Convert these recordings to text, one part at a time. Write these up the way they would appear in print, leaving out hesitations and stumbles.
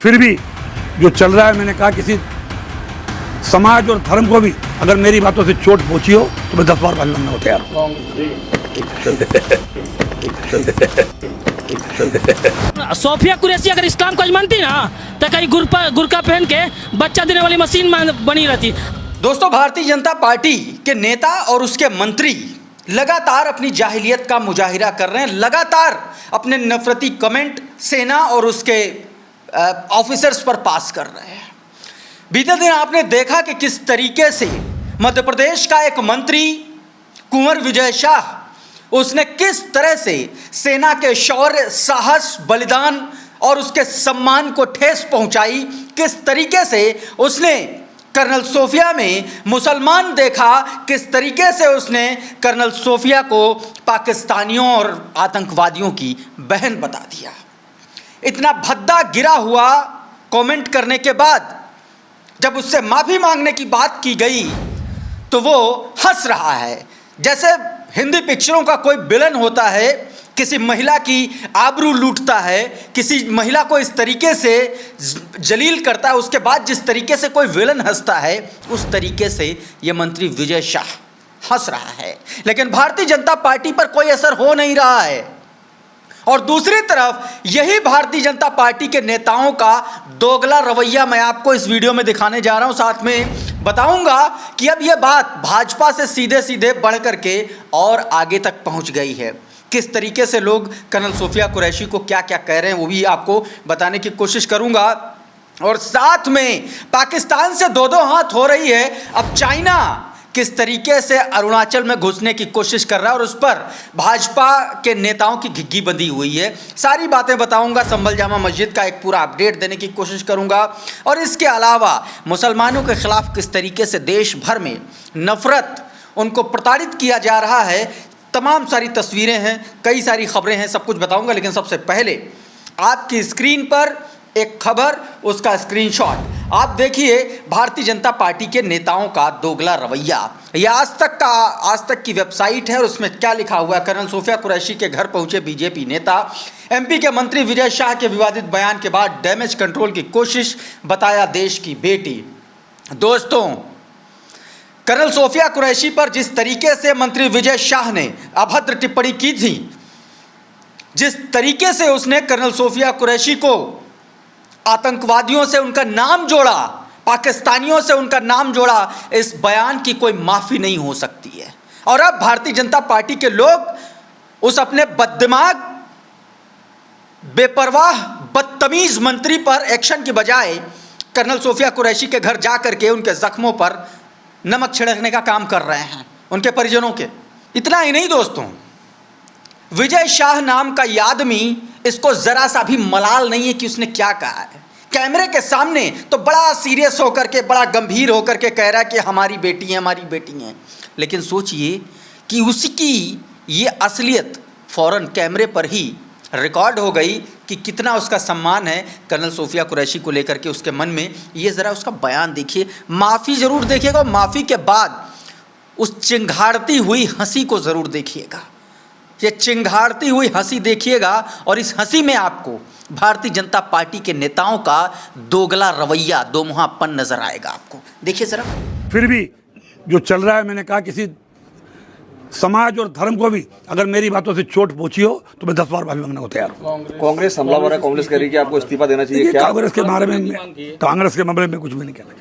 फिर भी जो चल रहा है, मैंने कहा किसी समाज और धर्म को भी अगर मेरी बातों से चोट पहुंची हो तो मैं 10 बार बदलना होता यार। सोफिया कुरैशी अगर इस्लाम को मानती ना तो कहीं गुरका पहन के बच्चा देने वाली मशीन बनी रहती। दोस्तों, भारतीय जनता पार्टी के नेता और उसके मंत्री लगातार अपनी जाहिलियत का मुजाहिरा कर रहे हैं, लगातार अपने नफरती कमेंट सेना और उसके ऑफिसर्स पर पास कर रहे हैं। बीते दिन आपने देखा कि किस तरीके से मध्य प्रदेश का एक मंत्री कुंवर विजय शाह, उसने किस तरह से सेना के शौर्य, साहस, बलिदान और उसके सम्मान को ठेस पहुंचाई, किस तरीके से उसने कर्नल सोफिया में मुसलमान देखा, किस तरीके से उसने कर्नल सोफिया को पाकिस्तानियों और आतंकवादियों की बहन बता दिया। इतना भद्दा गिरा हुआ कमेंट करने के बाद जब उससे माफ़ी मांगने की बात की गई तो वो हंस रहा है, जैसे हिंदी पिक्चरों का कोई विलन होता है, किसी महिला की आबरू लूटता है, किसी महिला को इस तरीके से जलील करता है, उसके बाद जिस तरीके से कोई विलन हंसता है, उस तरीके से ये मंत्री विजय शाह हंस रहा है। लेकिन भारतीय जनता पार्टी पर कोई असर हो नहीं रहा है। और दूसरी तरफ यही भारतीय जनता पार्टी के नेताओं का दोगला रवैया मैं आपको इस वीडियो में दिखाने जा रहा हूं। साथ में बताऊंगा कि अब यह बात भाजपा से सीधे सीधे बढ़ करके और आगे तक पहुंच गई है। किस तरीके से लोग कर्नल सोफिया कुरैशी को क्या क्या कह रहे हैं वो भी आपको बताने की कोशिश करूंगा। और साथ में पाकिस्तान से दो दो हाथ हो रही है। अब चाइना किस तरीके से अरुणाचल में घुसने की कोशिश कर रहा है और उस पर भाजपा के नेताओं की घिग्गी बंधी हुई है। सारी बातें बताऊंगा। संभल जामा मस्जिद का एक पूरा अपडेट देने की कोशिश करूंगा। और इसके अलावा मुसलमानों के खिलाफ किस तरीके से देश भर में नफरत, उनको प्रताड़ित किया जा रहा है, तमाम सारी तस्वीरें हैं, कई सारी खबरें हैं, सब कुछ बताऊंगा। लेकिन सबसे पहले आपकी स्क्रीन पर एक खबर, उसका स्क्रीनशॉट आप देखिए। भारतीय जनता पार्टी के नेताओं का दोगला रवैया, यह आज तक की वेबसाइट है और उसमें क्या लिखा हुआ है। कर्नल सोफिया कुरैशी के घर पहुंचे बीजेपी नेता, एमपी के मंत्री विजय शाह के विवादित बयान के बाद डैमेज कंट्रोल की कोशिश, बताया देश की बेटी। दोस्तों, कर्नल सोफिया कुरैशी पर जिस तरीके से मंत्री विजय शाह ने अभद्र टिप्पणी की थी, जिस तरीके से उसने कर्नल सोफिया कुरैशी को आतंकवादियों से उनका नाम जोड़ा, पाकिस्तानियों से उनका नाम जोड़ा, इस बयान की कोई माफ़ी नहीं हो सकती है। और अब भारतीय जनता पार्टी के लोग उस अपने बददिमाग, बेपरवाह, बदतमीज मंत्री पर एक्शन की बजाय कर्नल सोफिया कुरैशी के घर जा करके उनके जख्मों पर नमक छिड़कने का काम कर रहे हैं, उनके परिजनों के। इतना ही नहीं दोस्तों, विजय शाह नाम का ये आदमी, इसको जरा सा भी मलाल नहीं है कि उसने क्या कहा है। कैमरे के सामने तो बड़ा सीरियस होकर के, बड़ा गंभीर होकर के कह रहा है कि हमारी बेटी है, हमारी बेटी है। लेकिन सोचिए कि उसकी ये असलियत फौरन कैमरे पर ही रिकॉर्ड हो गई कि कितना उसका सम्मान है कर्नल सोफिया कुरैशी को लेकर के उसके मन में। ये ज़रा उसका बयान देखिए, माफ़ी ज़रूर देखिएगा, माफ़ी के बाद उस चिंघाड़ती हुई हंसी को ज़रूर देखिएगा। ये चिंघाड़ती हुई हंसी देखिएगा और इस हंसी में आपको भारतीय जनता पार्टी के नेताओं का दोगला रवैया, दोमुहापन नजर आएगा आपको। देखिए जरा। फिर भी जो चल रहा है, मैंने कहा किसी समाज और धर्म को भी अगर मेरी बातों से चोट पहुंची हो तो मैं 10 बार माफी मांगना होता है यार। कांग्रेस हमलावर है, कांग्रेस कह रही है कि आपको इस्तीफा देना चाहिए। क्या कांग्रेस के बारे में, कांग्रेस के मामले में कुछ भी नहीं कहना।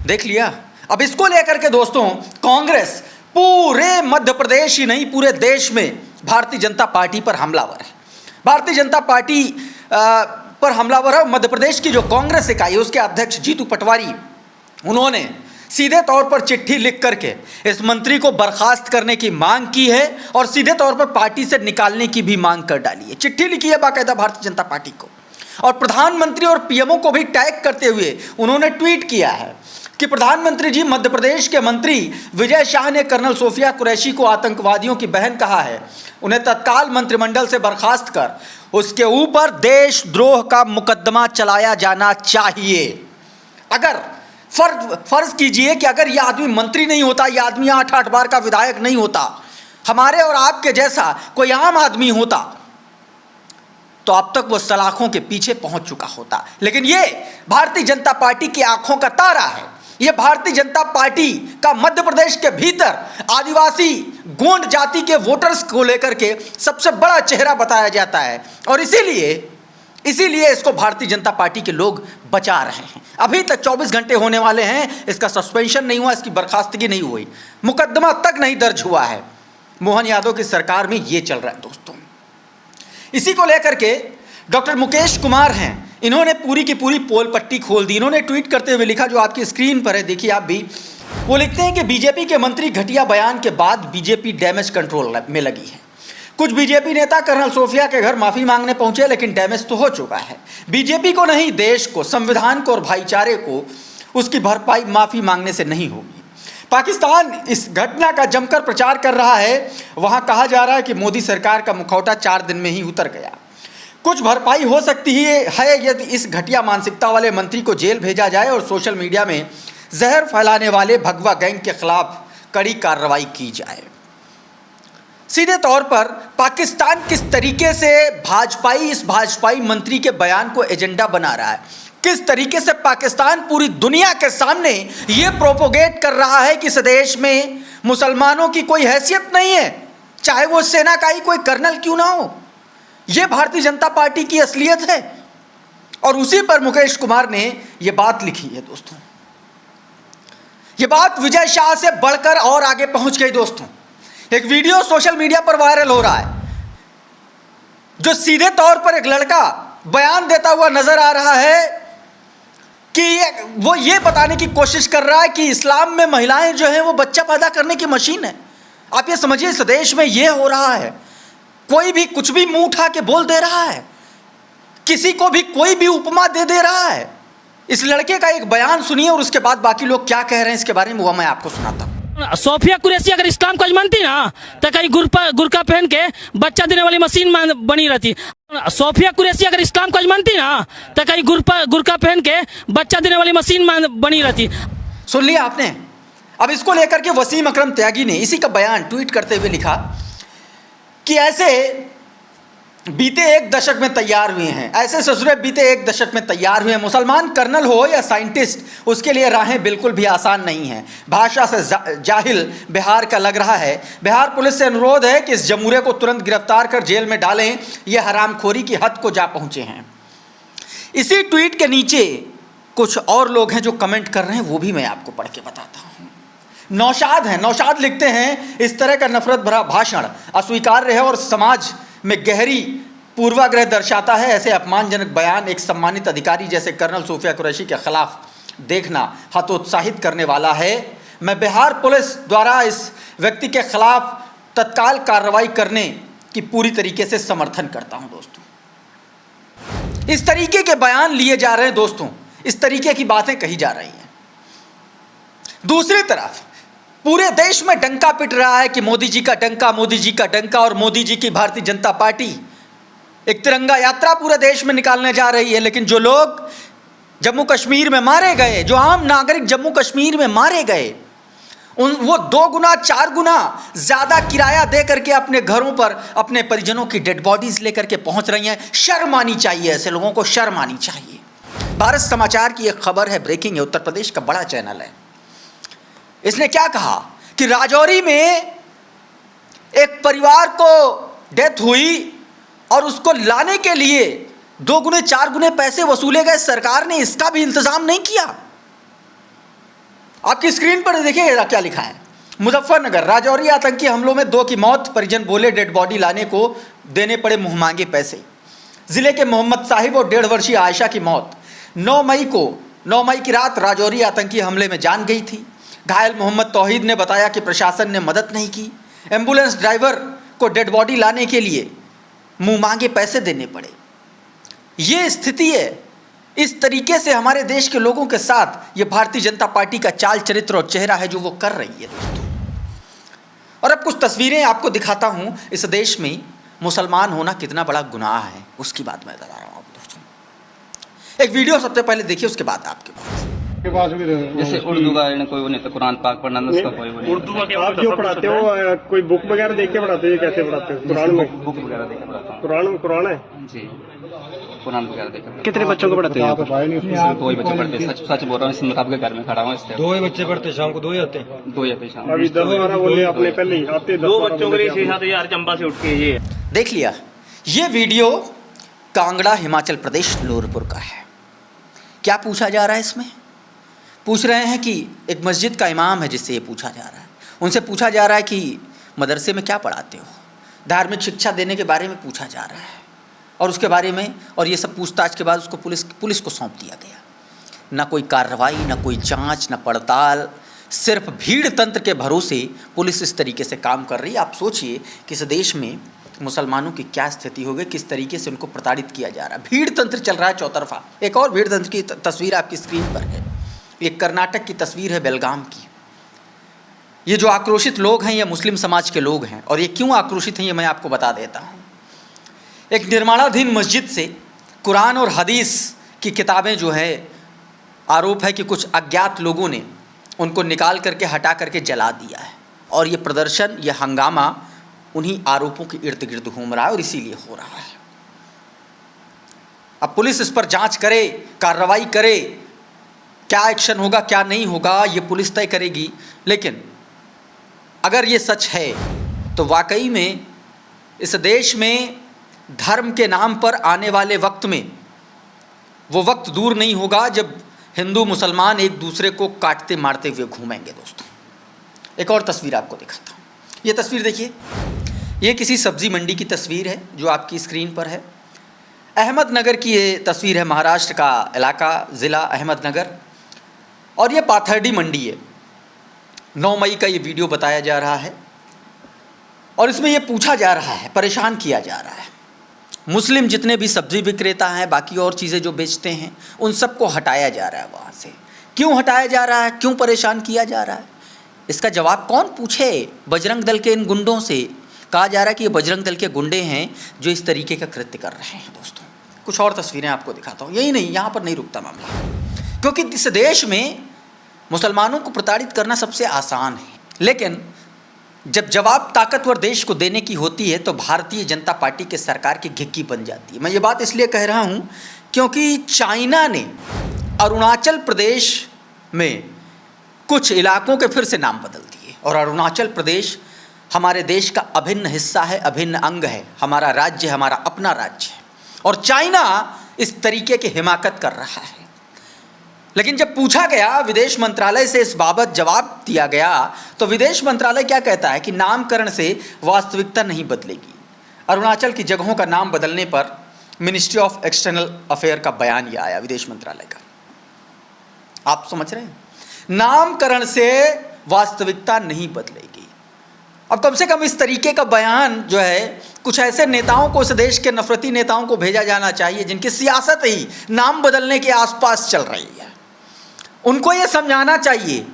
देख लिया। अब इसको लेकर के दोस्तों, कांग्रेस पूरे मध्य प्रदेश ही नहीं पूरे देश में भारतीय जनता पार्टी पर हमलावर है। भारतीय जनता पार्टी पर हमलावर है। मध्य प्रदेश की जो कांग्रेस इकाई है, उसके अध्यक्ष जीतू पटवारी, उन्होंने सीधे तौर पर चिट्ठी लिख करके इस मंत्री को बर्खास्त करने की मांग की है और सीधे तौर पर पार्टी से निकालने की भी मांग कर डाली है। चिट्ठी लिखी है बाकायदा भारतीय जनता पार्टी को, और प्रधानमंत्री और पीएमओ को भी टैग करते हुए उन्होंने ट्वीट किया है कि प्रधानमंत्री जी, मध्य प्रदेश के मंत्री विजय शाह ने कर्नल सोफिया कुरैशी को आतंकवादियों की बहन कहा है। उन्हें तत्काल मंत्रिमंडल से बर्खास्त कर उसके ऊपर देशद्रोह का मुकदमा चलाया जाना चाहिए। अगर फर्ज कीजिए कि अगर यह आदमी मंत्री नहीं होता, यह आदमी 8-8 बार का विधायक नहीं होता, हमारे और आपके जैसा कोई आम आदमी होता तो अब तक वो सलाखों के पीछे पहुंच चुका होता। लेकिन ये भारतीय जनता पार्टी की आंखों का तारा है। ये भारतीय जनता पार्टी का मध्य प्रदेश के भीतर आदिवासी गोंड जाति के वोटर्स को लेकर के सबसे बड़ा चेहरा बताया जाता है और इसीलिए इसको भारतीय जनता पार्टी के लोग बचा रहे हैं। अभी तक 24 घंटे होने वाले हैं, इसका सस्पेंशन नहीं हुआ, इसकी बर्खास्तगी नहीं हुई, मुकदमा तक नहीं दर्ज हुआ है। मोहन यादव की सरकार में ये चल रहा है दोस्तों। इसी को लेकर के डॉक्टर मुकेश कुमार हैं, इन्होंने पूरी की पूरी पोल पट्टी खोल दी। इन्होंने ट्वीट करते हुए लिखा, जो आपकी स्क्रीन पर है, देखिए आप भी। वो लिखते हैं कि बीजेपी के मंत्री घटिया बयान के बाद बीजेपी डैमेज कंट्रोल में लगी है। कुछ बीजेपी नेता कर्नल सोफिया के घर माफी मांगने पहुंचे, लेकिन डैमेज तो हो चुका है। बीजेपी को नहीं, देश को, संविधान को और भाईचारे को उसकी भरपाई माफी मांगने से नहीं होगी। पाकिस्तान इस घटना का जमकर प्रचार कर रहा है। वहां कहा जा रहा है कि मोदी सरकार का मुखौटा 4 दिन में ही उतर गया। कुछ भरपाई हो सकती है यदि इस घटिया मानसिकता वाले मंत्री को जेल भेजा जाए और सोशल मीडिया में जहर फैलाने वाले भगवा गैंग के खिलाफ कड़ी कार्रवाई की जाए। सीधे तौर पर पाकिस्तान किस तरीके से इस भाजपाई मंत्री के बयान को एजेंडा बना रहा है, किस तरीके से पाकिस्तान पूरी दुनिया के सामने ये प्रोपोगेट कर रहा है कि इस देश में मुसलमानों की कोई हैसियत नहीं है, चाहे वो सेना का ही कोई कर्नल क्यों ना हो। ये भारतीय जनता पार्टी की असलियत है और उसी पर मुकेश कुमार ने ये बात लिखी है दोस्तों। ये बात विजय शाह से बढ़कर और आगे पहुंच गई दोस्तों। एक वीडियो सोशल मीडिया पर वायरल हो रहा है, जो सीधे तौर पर एक लड़का बयान देता हुआ नजर आ रहा है कि वो ये बताने की कोशिश कर रहा है कि इस्लाम में महिलाएं जो हैं वो बच्चा पैदा करने की मशीन है। आप ये समझिए, इस देश में ये हो रहा है। कोई भी कुछ भी मुंह उठा के बोल दे रहा है, किसी को भी कोई भी उपमा दे रहा है। इस लड़के का एक बयान सुनिए और उसके बाद बाकी लोग क्या कह रहे हैं इसके बारे में वो मैं आपको सुनाता हूँ। सोफिया कुरैशी अगर इस्लाम को मानती ना तो कहीं गुरका पहन के बच्चा देने वाली मशीन बनी रहती। सोफिया कुरैशी अगर इस्लाम को मानती ना तो कहीं गुरका पहन के बच्चा देने वाली मशीन बनी रहती। सुन लिया आपने। अब इसको लेकर के वसीम अकरम त्यागी ने इसी का बयान ट्वीट करते हुए लिखा कि ऐसे बीते 1 दशक में तैयार हुए हैं, ऐसे ससुरे बीते 1 दशक में तैयार हुए हैं। मुसलमान कर्नल हो या साइंटिस्ट, उसके लिए राहें बिल्कुल भी आसान नहीं हैं। भाषा से जाहिल बिहार का लग रहा है। बिहार पुलिस से अनुरोध है कि इस जमूरे को तुरंत गिरफ्तार कर जेल में डालें। यह हरामखोरी की हद को जा पहुंचे हैं। इसी ट्वीट के नीचे कुछ और लोग हैं जो कमेंट कर रहे हैं, वो भी मैं आपको पढ़ के बताता हूँ। नौशाद हैं, नौशाद लिखते हैं, इस तरह का नफरत भरा भाषण अस्वीकार्य है और समाज में गहरी पूर्वाग्रह दर्शाता है। ऐसे अपमानजनक बयान एक सम्मानित अधिकारी जैसे कर्नल सोफिया कुरैशी के खिलाफ देखना हतोत्साहित करने वाला है। मैं बिहार पुलिस द्वारा इस व्यक्ति के खिलाफ तत्काल कार्रवाई करने की पूरी तरीके से समर्थन करता हूं दोस्तों। इस तरीके के बयान लिए जा रहे हैं दोस्तों, इस तरीके की बातें कही जा रही हैं। दूसरी तरफ पूरे देश में डंका पिट रहा है कि मोदी जी का डंका, मोदी जी का डंका, और मोदी जी की भारतीय जनता पार्टी एक तिरंगा यात्रा पूरे देश में निकालने जा रही है। लेकिन जो लोग जम्मू कश्मीर में मारे गए, जो आम नागरिक जम्मू कश्मीर में मारे गए, वो 2 गुना 4 गुना ज़्यादा किराया दे करके अपने घरों पर अपने परिजनों की डेड बॉडीज लेकर के पहुंच रही हैं। शर्म आनी चाहिए, ऐसे लोगों को शर्म आनी चाहिए। भारत समाचार की एक खबर है, ब्रेकिंग है, उत्तर प्रदेश का बड़ा चैनल है। इसने क्या कहा कि राजौरी में एक परिवार को डेथ हुई और उसको लाने के लिए 2 गुने 4 गुने पैसे वसूले गए। सरकार ने इसका भी इंतजाम नहीं किया। आपकी स्क्रीन पर देखिएगा क्या लिखा है। मुजफ्फरनगर राजौरी आतंकी हमलों में 2 की मौत, परिजन बोले डेड बॉडी लाने को देने पड़े मुंह मांगे पैसे। जिले के मोहम्मद साहिब और 1.5 वर्षीय आयशा की मौत। 9 मई की रात राजौरी आतंकी हमले में जान गई थी। घायल मोहम्मद तौहीद ने बताया कि प्रशासन ने मदद नहीं की। एम्बुलेंस ड्राइवर को डेड बॉडी लाने के लिए मुंह मांगे पैसे देने पड़े। ये स्थिति है। इस तरीके से हमारे देश के लोगों के साथ ये भारतीय जनता पार्टी का चाल चरित्र और चेहरा है जो वो कर रही है दोस्तों। और अब कुछ तस्वीरें आपको दिखाता हूं। इस देश में मुसलमान होना कितना बड़ा गुनाह है उसकी बात मैं बता रहा हूं आपको दोस्तों। एक वीडियो सबसे पहले देखिए, उसके बाद आपके पास के पास भी जैसे उर्दू का कोई वो नहीं था, कुरान पाक पढ़ना था, उसका कोई वो नहीं। उर्दू आप जो पढ़ाते हो कोई बुक वगैरह देख के पढ़ाते हो, कैसे पढ़ाते हो? कुरान में बुक वगैरह देख के पढ़ाता हूँ कुरान में कुरान है जी, कुरान वगैरह देख के। कितने बच्चों को पढ़ाते हैं आप? दो ही बच्चे पढ़ते हैं, सच सच बोल रहा हूँ, इस मुताबिक घर में खड़ा हूँ, इसलिए दो ही बच्चे पढ़ते, शाम को दो ही आते हैं। दो ही आते हैं शाम अभी 10-12 बोले आपने पहले ही आते 2 बच्चों के लिए 6-7 हज़ार चंबा से उठ के ये देख लिया, ये वीडियो कांगड़ा हिमाचल प्रदेश नूरपुर का है। क्या पूछा जा रहा है इसमें? पूछ रहे हैं कि एक मस्जिद का इमाम है जिससे ये पूछा जा रहा है, उनसे पूछा जा रहा है कि मदरसे में क्या पढ़ाते हो, धार्मिक शिक्षा देने के बारे में पूछा जा रहा है। और उसके बारे में, और ये सब पूछताछ के बाद उसको पुलिस को सौंप दिया गया। ना कोई कार्रवाई, ना कोई जांच, ना पड़ताल, सिर्फ भीड़ तंत्र के भरोसे पुलिस इस तरीके से काम कर रही है। आप सोचिए कि इस देश में मुसलमानों की क्या स्थिति हो गई, किस तरीके से उनको प्रताड़ित किया जा रहा है। भीड़ तंत्र चल रहा है चौतरफा। एक और भीड़ तंत्र की तस्वीर आपकी स्क्रीन पर है, ये कर्नाटक की तस्वीर है, बेलगाम की। ये जो आक्रोशित लोग हैं ये मुस्लिम समाज के लोग हैं, और ये क्यों आक्रोशित हैं ये मैं आपको बता देता हूँ। एक निर्माणाधीन मस्जिद से कुरान और हदीस की किताबें जो है, आरोप है कि कुछ अज्ञात लोगों ने उनको निकाल करके हटा करके जला दिया है, और ये प्रदर्शन, ये हंगामा उन्हीं आरोपों के इर्द गिर्द घूम रहा है और इसीलिए हो रहा है। अब पुलिस इस पर जांच करे, कार्रवाई करे, क्या एक्शन होगा क्या नहीं होगा ये पुलिस तय करेगी। लेकिन अगर ये सच है तो वाकई में इस देश में धर्म के नाम पर आने वाले वक्त में वो वक्त दूर नहीं होगा जब हिंदू मुसलमान एक दूसरे को काटते मारते हुए घूमेंगे। दोस्तों, एक और तस्वीर आपको दिखाता हूँ। ये तस्वीर देखिए, ये किसी सब्जी मंडी की तस्वीर है जो आपकी स्क्रीन पर है। अहमदनगर की ये तस्वीर है, महाराष्ट्र का इलाका, ज़िला अहमदनगर, और ये पाथर्डी मंडी है। 9 मई का ये वीडियो बताया जा रहा है और इसमें ये पूछा जा रहा है, परेशान किया जा रहा है, मुस्लिम जितने भी सब्जी विक्रेता हैं, बाकी और चीज़ें जो बेचते हैं, उन सबको हटाया जा रहा है वहाँ से। क्यों हटाया जा रहा है, क्यों परेशान किया जा रहा है, इसका जवाब कौन पूछे? बजरंग दल के इन गुंडों से। कहा जा रहा है कि ये बजरंग दल के गुंडे हैं जो इस तरीके का कृत्य कर रहे हैं। दोस्तों, कुछ और तस्वीरें आपको दिखाता हूँ। यही नहीं, यहाँ पर नहीं रुकता मामला, क्योंकि इस देश में मुसलमानों को प्रताड़ित करना सबसे आसान है, लेकिन जब जवाब ताकतवर देश को देने की होती है तो भारतीय जनता पार्टी के सरकार की घिक्की बन जाती है। मैं ये बात इसलिए कह रहा हूँ क्योंकि चाइना ने अरुणाचल प्रदेश में कुछ इलाकों के फिर से नाम बदल दिए, और अरुणाचल प्रदेश हमारे देश का अभिन्न हिस्सा है, अभिन्न अंग है, हमारा राज्य है, हमारा अपना राज्य है, और चाइना इस तरीके की हिमाकत कर रहा है। लेकिन जब पूछा गया, विदेश मंत्रालय से इस बाबत जवाब दिया गया, तो विदेश मंत्रालय क्या कहता है कि नामकरण से वास्तविकता नहीं बदलेगी। अरुणाचल की जगहों का नाम बदलने पर मिनिस्ट्री ऑफ एक्सटर्नल अफेयर का बयान ये आया, विदेश मंत्रालय का। आप समझ रहे हैं, नामकरण से वास्तविकता नहीं बदलेगी। अब कम से कम इस तरीके का बयान जो है कुछ ऐसे नेताओं को, इस देश के नफरती नेताओं को भेजा जाना चाहिए जिनकी सियासत ही नाम बदलने के आसपास चल रही है। उनको ये समझाना चाहिए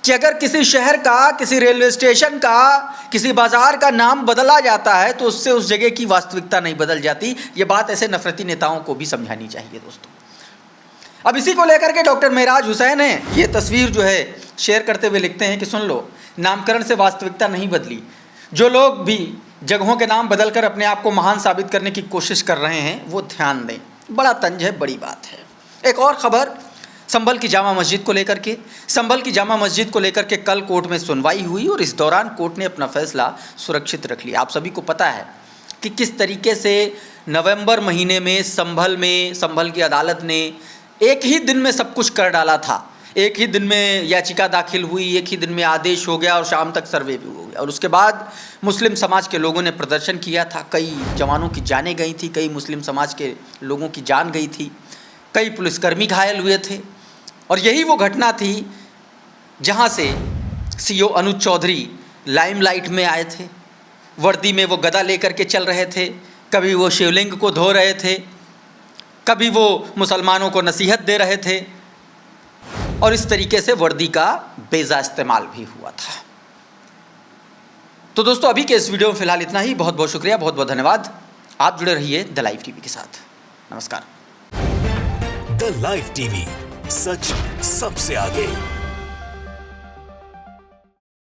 कि अगर किसी शहर का, किसी रेलवे स्टेशन का, किसी बाजार का नाम बदला जाता है तो उससे उस जगह की वास्तविकता नहीं बदल जाती। ये बात ऐसे नफरती नेताओं को भी समझानी चाहिए। दोस्तों, अब इसी को लेकर के डॉक्टर मेराज हुसैन है ये तस्वीर जो है शेयर करते हुए लिखते हैं कि सुन लो, नामकरण से वास्तविकता नहीं बदली। जो लोग भी जगहों के नाम बदलकर अपने आप को महान साबित करने की कोशिश कर रहे हैं वो ध्यान दें, बड़ा तंज है, बड़ी बात है। एक और खबर संभल की जामा मस्जिद को लेकर के। संभल की जामा मस्जिद को लेकर के कल कोर्ट में सुनवाई हुई और इस दौरान कोर्ट ने अपना फैसला सुरक्षित रख लिया। आप सभी को पता है कि किस तरीके से नवंबर महीने में संभल की अदालत ने एक ही दिन में सब कुछ कर डाला था। एक ही दिन में याचिका दाखिल हुई, एक ही दिन में आदेश हो गया और शाम तक सर्वे भी हो गया। और उसके बाद मुस्लिम समाज के लोगों ने प्रदर्शन किया था, कई जवानों की जानें गई थी, कई मुस्लिम समाज के लोगों की जान गई थी, कई पुलिसकर्मी घायल हुए थे। और यही वो घटना थी जहाँ से सीओ अनुज चौधरी लाइमलाइट में आए थे। वर्दी में वो गदा लेकर के चल रहे थे, कभी वो शिवलिंग को धो रहे थे, कभी वो मुसलमानों को नसीहत दे रहे थे, और इस तरीके से वर्दी का बेजा इस्तेमाल भी हुआ था। तो दोस्तों, अभी के इस वीडियो में फिलहाल इतना ही। बहुत बहुत शुक्रिया, बहुत बहुत धन्यवाद। आप जुड़े रहिए द लाइव टीवी के साथ। नमस्कार। द लाइव टीवी सच सबसे आगे।